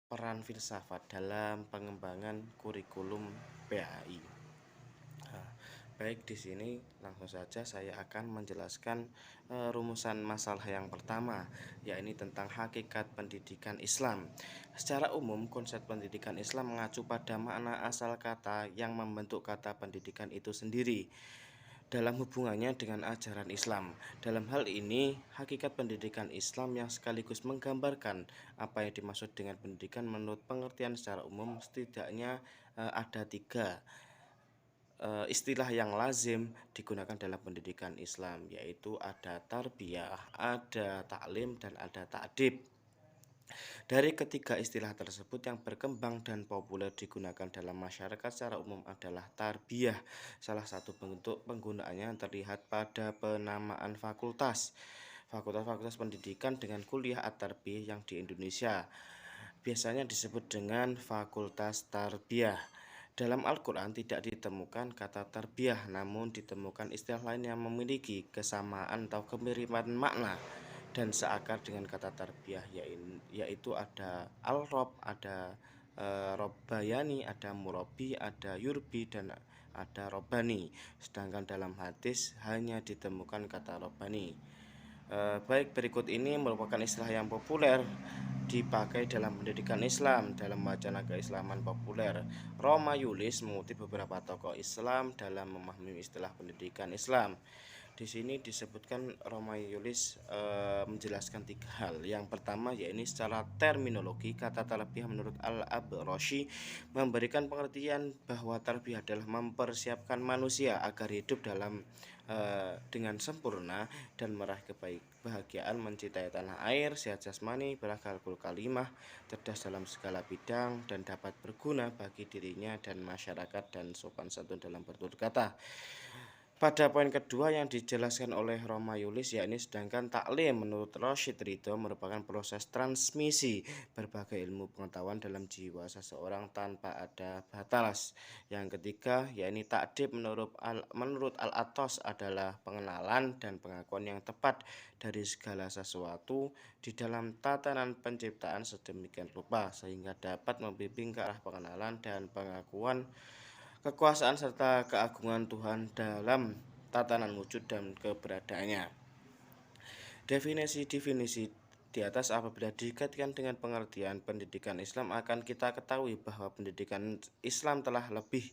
peran filsafat dalam pengembangan kurikulum PAI. Nah, baik, di sini langsung saja saya akan menjelaskan rumusan masalah yang pertama, yakni tentang hakikat pendidikan Islam. Secara umum, konsep pendidikan Islam mengacu pada makna asal kata yang membentuk kata pendidikan itu sendiri dalam hubungannya dengan ajaran Islam. Dalam hal ini, hakikat pendidikan Islam yang sekaligus menggambarkan apa yang dimaksud dengan pendidikan menurut pengertian secara umum setidaknya ada tiga istilah yang lazim digunakan dalam pendidikan Islam, yaitu ada tarbiyah, ada taklim, dan ada ta'dib. Dari ketiga istilah tersebut, yang berkembang dan populer digunakan dalam masyarakat secara umum adalah tarbiyah. Salah satu bentuk penggunaannya terlihat pada penamaan fakultas pendidikan dengan kuliah at-tarbiyah yang di Indonesia biasanya disebut dengan fakultas tarbiyah. Dalam Al-Quran tidak ditemukan kata tarbiyah, namun ditemukan istilah lain yang memiliki kesamaan atau kemiripan makna dan seakar dengan kata tarbiyah, yaitu ada al-rob, ada robbayani, ada murabi, ada yurbi, dan ada robbani. Sedangkan dalam hadis hanya ditemukan kata robbani. Baik, berikut ini merupakan istilah yang populer dipakai dalam pendidikan Islam dalam wacana keislaman populer. Roma Yulis mengutip beberapa tokoh Islam dalam memahami istilah pendidikan Islam. Di sini disebutkan Roma Yulis menjelaskan tiga hal. Yang pertama, yaitu secara terminologi, kata tarbiyah menurut Al-Abrashi memberikan pengertian bahwa tarbiyah adalah mempersiapkan manusia agar hidup dengan sempurna dan meraih kebahagiaan, mencintai tanah air, sehat jasmani, berakhlakul kalimah, cerdas dalam segala bidang, dan dapat berguna bagi dirinya dan masyarakat, dan sopan santun dalam bertutur kata. Pada poin kedua yang dijelaskan oleh Roma Yulis, yakni sedangkan taklim menurut Rashid Ridho merupakan proses transmisi berbagai ilmu pengetahuan dalam jiwa seseorang tanpa ada batas. Yang ketiga, yakni ta'dib menurut Al-Atos adalah pengenalan dan pengakuan yang tepat dari segala sesuatu di dalam tatanan penciptaan sedemikian rupa sehingga dapat membimbing ke arah pengenalan dan pengakuan kekuasaan serta keagungan Tuhan dalam tatanan wujud dan keberadaannya. Definisi-definisi di atas apabila dikaitkan dengan pengertian pendidikan Islam, akan kita ketahui bahwa pendidikan Islam telah lebih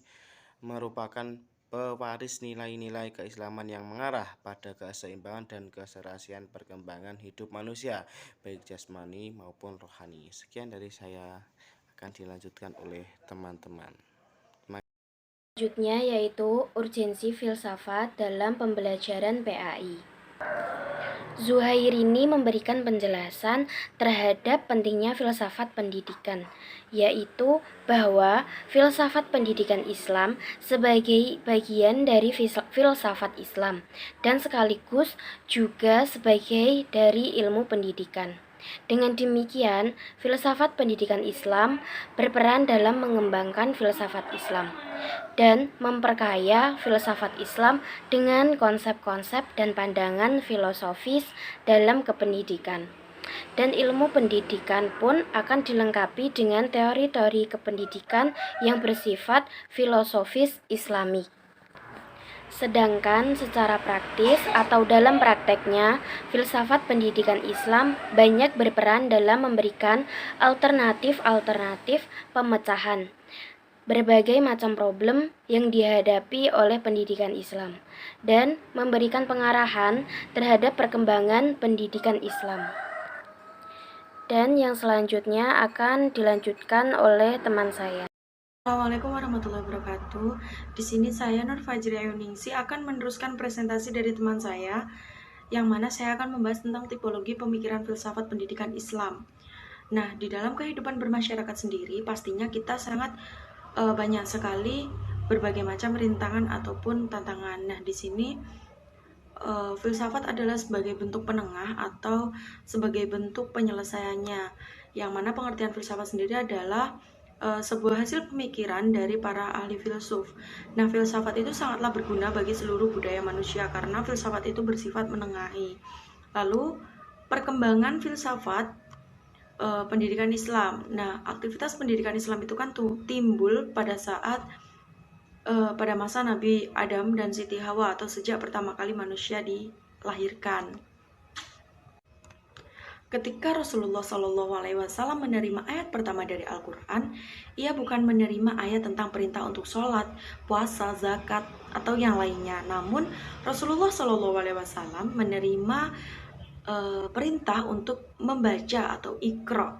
merupakan pewaris nilai-nilai keislaman yang mengarah pada keseimbangan dan keserasian perkembangan hidup manusia, baik jasmani maupun rohani. Sekian dari saya, akan dilanjutkan oleh teman-teman. Selanjutnya yaitu urgensi filsafat dalam pembelajaran PAI. Zuhairini memberikan penjelasan terhadap pentingnya filsafat pendidikan, yaitu bahwa filsafat pendidikan Islam sebagai bagian dari filsafat Islam dan sekaligus juga sebagai dari ilmu pendidikan. Dengan demikian, filsafat pendidikan Islam berperan dalam mengembangkan filsafat Islam dan memperkaya filsafat Islam dengan konsep-konsep dan pandangan filosofis dalam kependidikan. Dan ilmu pendidikan pun akan dilengkapi dengan teori-teori kependidikan yang bersifat filosofis Islami. Sedangkan secara praktis atau dalam prakteknya, filsafat pendidikan Islam banyak berperan dalam memberikan alternatif-alternatif pemecahan berbagai macam problem yang dihadapi oleh pendidikan Islam dan memberikan pengarahan terhadap perkembangan pendidikan Islam. Dan yang selanjutnya akan dilanjutkan oleh teman saya. Assalamualaikum warahmatullahi wabarakatuh. Di sini saya Nur Fajri Ayuningsi akan meneruskan presentasi dari teman saya, yang mana saya akan membahas tentang tipologi pemikiran filsafat pendidikan Islam. Nah, di dalam kehidupan bermasyarakat sendiri, pastinya kita sangat banyak sekali berbagai macam rintangan ataupun tantangan. Nah, di sini filsafat adalah sebagai bentuk penengah atau sebagai bentuk penyelesaiannya, yang mana pengertian filsafat sendiri adalah sebuah hasil pemikiran dari para ahli filsuf. Nah, filsafat itu sangatlah berguna bagi seluruh budaya manusia karena filsafat itu bersifat menengahi. Lalu, perkembangan filsafat pendidikan Islam. Nah, aktivitas pendidikan Islam itu kan timbul pada saat pada masa Nabi Adam dan Siti Hawa atau sejak pertama kali manusia dilahirkan. Ketika Rasulullah SAW menerima ayat pertama dari Al-Quran, ia bukan menerima ayat tentang perintah untuk sholat, puasa, zakat, atau yang lainnya. Namun, Rasulullah SAW menerima perintah untuk membaca atau iqra.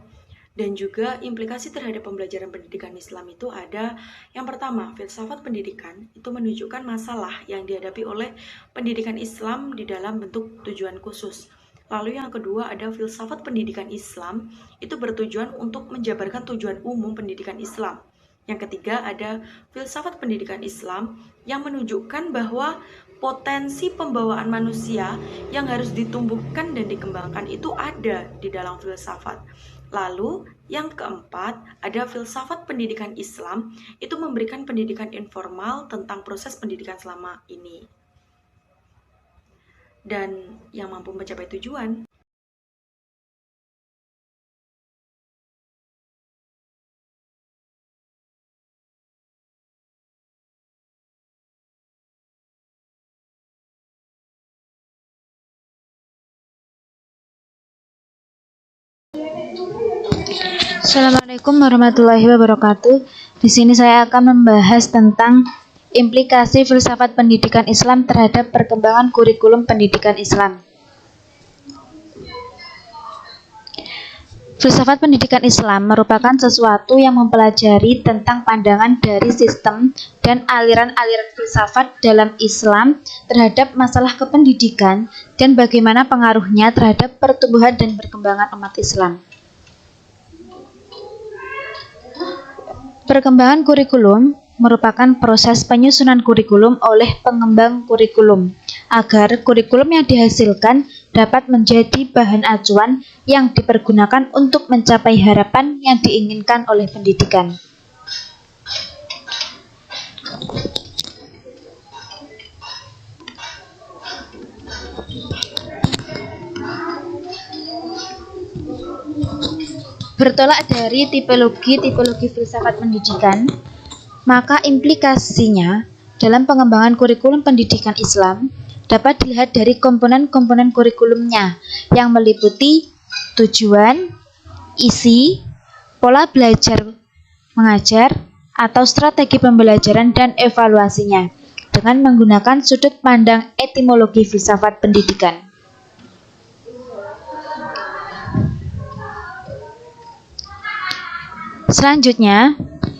Dan juga implikasi terhadap pembelajaran pendidikan Islam itu ada yang pertama, filsafat pendidikan itu menunjukkan masalah yang dihadapi oleh pendidikan Islam di dalam bentuk tujuan khusus. Lalu yang kedua ada filsafat pendidikan Islam itu bertujuan untuk menjabarkan tujuan umum pendidikan Islam. Yang ketiga ada filsafat pendidikan Islam yang menunjukkan bahwa potensi pembawaan manusia yang harus ditumbuhkan dan dikembangkan itu ada di dalam filsafat. Lalu yang keempat ada filsafat pendidikan Islam itu memberikan pendidikan informal tentang proses pendidikan selama ini dan yang mampu mencapai tujuan. Assalamualaikum warahmatullahi wabarakatuh. Di sini saya akan membahas tentang implikasi filsafat pendidikan Islam terhadap perkembangan kurikulum pendidikan Islam. Filsafat pendidikan Islam merupakan sesuatu yang mempelajari tentang pandangan dari sistem dan aliran-aliran filsafat dalam Islam terhadap masalah kependidikan dan bagaimana pengaruhnya terhadap pertumbuhan dan perkembangan umat Islam. Perkembangan kurikulum merupakan proses penyusunan kurikulum oleh pengembang kurikulum agar kurikulum yang dihasilkan dapat menjadi bahan acuan yang dipergunakan untuk mencapai harapan yang diinginkan oleh pendidikan. Bertolak dari tipologi filsafat pendidikan, maka implikasinya dalam pengembangan kurikulum pendidikan Islam dapat dilihat dari komponen-komponen kurikulumnya yang meliputi tujuan, isi, pola belajar mengajar, atau strategi pembelajaran dan evaluasinya dengan menggunakan sudut pandang etimologi filsafat pendidikan. Selanjutnya,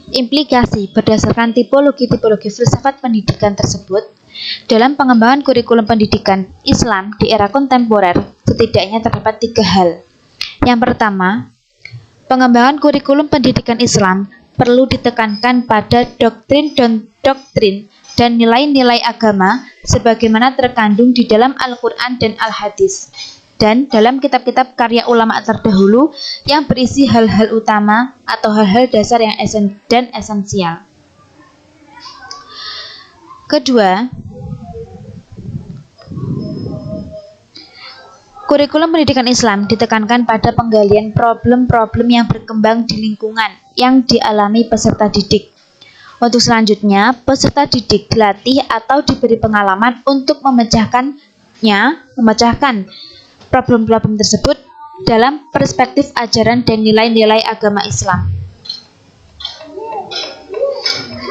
implikasi berdasarkan tipologi filsafat pendidikan tersebut dalam pengembangan kurikulum pendidikan Islam di era kontemporer setidaknya terdapat 3 hal. Yang pertama, pengembangan kurikulum pendidikan Islam perlu ditekankan pada doktrin dan nilai-nilai agama sebagaimana terkandung di dalam Al-Quran dan Al-Hadis dan dalam kitab-kitab karya ulama terdahulu yang berisi hal-hal utama atau hal-hal dasar yang esensial. Kedua, kurikulum pendidikan Islam ditekankan pada penggalian problem-problem yang berkembang di lingkungan yang dialami peserta didik. Untuk selanjutnya, peserta didik dilatih atau diberi pengalaman untuk memecahkan problem-problem tersebut dalam perspektif ajaran dan nilai-nilai agama Islam.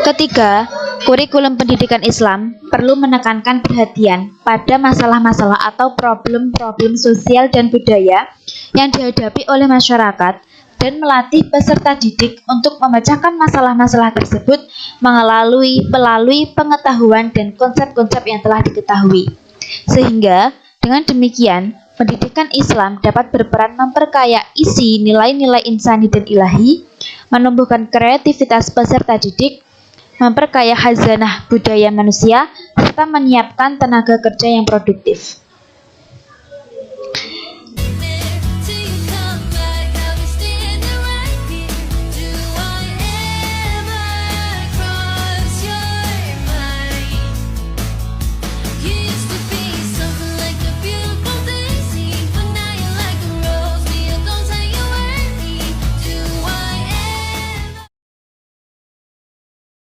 Ketiga, kurikulum pendidikan Islam perlu menekankan perhatian pada masalah-masalah atau problem-problem sosial dan budaya yang dihadapi oleh masyarakat dan melatih peserta didik untuk memecahkan masalah-masalah tersebut melalui pengetahuan dan konsep-konsep yang telah diketahui. Sehingga dengan demikian, pendidikan Islam dapat berperan memperkaya isi nilai-nilai insani dan ilahi, menumbuhkan kreativitas peserta didik, memperkaya khazanah budaya manusia, serta menyiapkan tenaga kerja yang produktif.